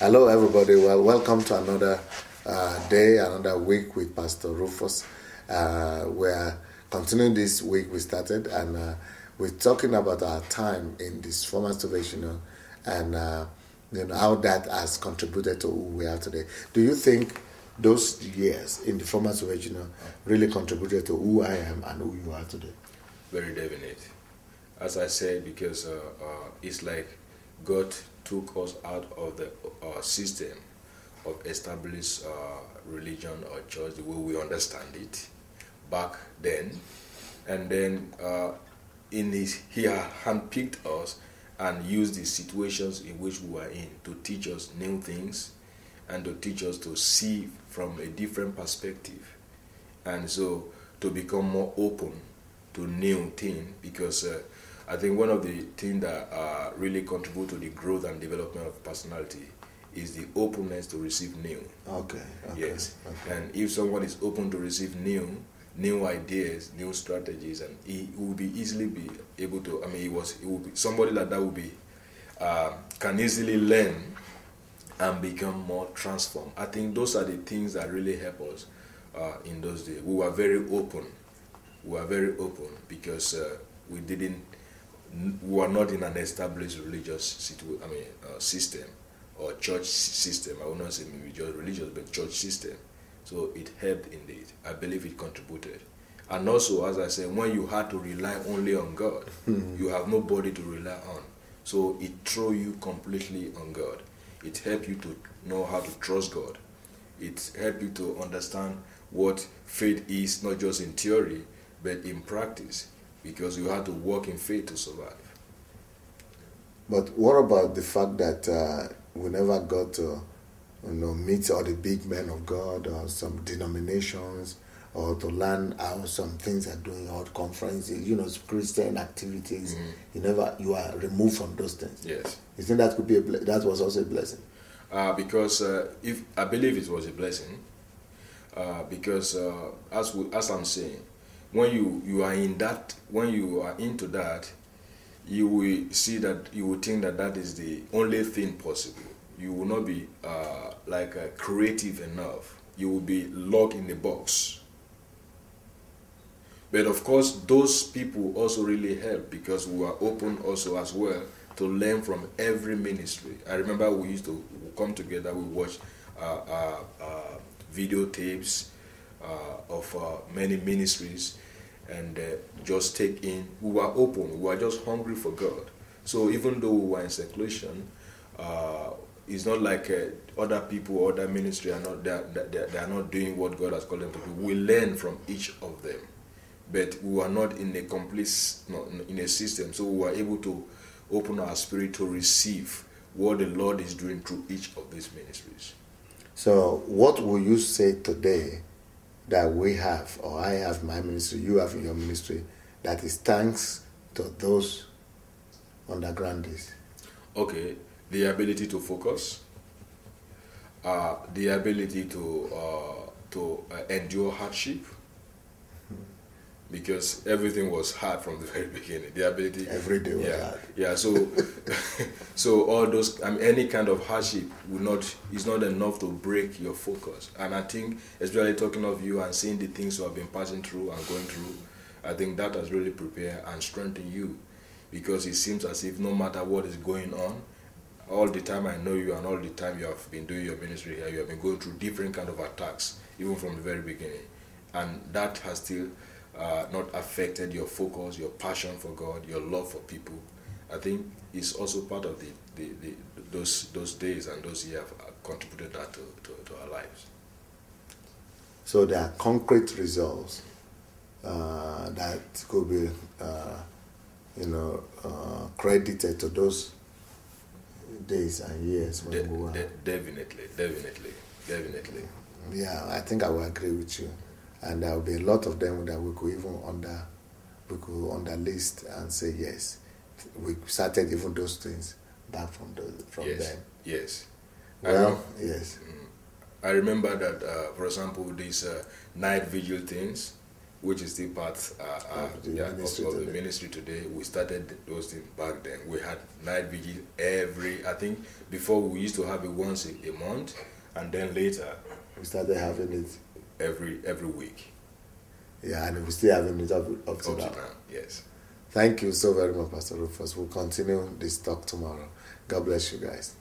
Hello, everybody. Well, welcome to another day, another week with Pastor Rufus. We're continuing this week we started, and we're talking about our time in this formative education and how that has contributed to who we are today. Do you think those years in the formative education really contributed to who I am and who you are today? Very definite. As I said, because it's like God took us out of the system of established religion or church, the way we understand it back then, and then he had handpicked us and used the situations in which we were in to teach us new things and to teach us to see from a different perspective, and so to become more open to new things, because I think one of the things that really contribute to the growth and development of personality is the openness to receive new. Okay. Yes. Okay. And if someone is open to receive new ideas, new strategies, and he will be easily be able to. I mean, he will be somebody that will be can easily learn and become more transformed. I think those are the things that really help us in those days. We were very open. We were very open because we were not in an established religious system or church system. I will not say maybe just religious, but church system. So it helped indeed. I believe it contributed. And also, as I said, when you had to rely only on God, you have nobody to rely on. So it threw you completely on God. It helped you to know how to trust God. It helped you to understand what faith is, not just in theory, but in practice, because you had to walk in faith to survive. But what about the fact that we never got to meet all the big men of God or some denominations, or to learn how some things are doing, or conferences, Christian activities? Mm-hmm. You are removed from those things. Yes. You think that could be that was also a blessing? Because if I believe it was a blessing, because as I'm saying, when you are in that, when you are into that, you will see that, you will think that is the only thing possible. You will not be creative enough. You will be locked in the box. But of course, those people also really help, because we are open also as well to learn from every ministry. I remember we used to come together, we watch videotapes of many ministries, and just take in. We were open. We were just hungry for God. So even though we were in seclusion, it's not like other people, other ministry are not they are not doing what God has called them to do. We learn from each of them, but we were not in a in a system. So we were able to open our spirit to receive what the Lord is doing through each of these ministries. So what will you say today that we have, or I have my ministry, you have in your ministry, that is thanks to those underground days? Okay, the ability to focus, the ability to endure hardship, because everything was hard from the very beginning. The ability, every day was hard. Yeah. So, so all those, any kind of hardship is not enough to break your focus. And I think, especially talking of you and seeing the things you have been passing through and going through, I think that has really prepared and strengthened you, because it seems as if no matter what is going on, all the time I know you, and all the time you have been doing your ministry here, you have been going through different kind of attacks, even from the very beginning, and that has still not affected your focus, your passion for God, your love for people. I think it's also part of those days and those years have contributed that to our lives. So there are concrete results that could be credited to those days and years when we were. Definitely. Yeah, I think I will agree with you. And there will be a lot of them that we could even underlist and say, yes, we started even those things back from them. Yes. Yes. I remember that, for example, these night vigil things, which is still part of the of the ministry today. We started those things back then. We had night vigil I think before we used to have it once a month, and then later we started having it every week. Yeah, and we're still having it up to now. Yes. Thank you so very much, Pastor Rufus. We'll continue this talk tomorrow. God bless you guys.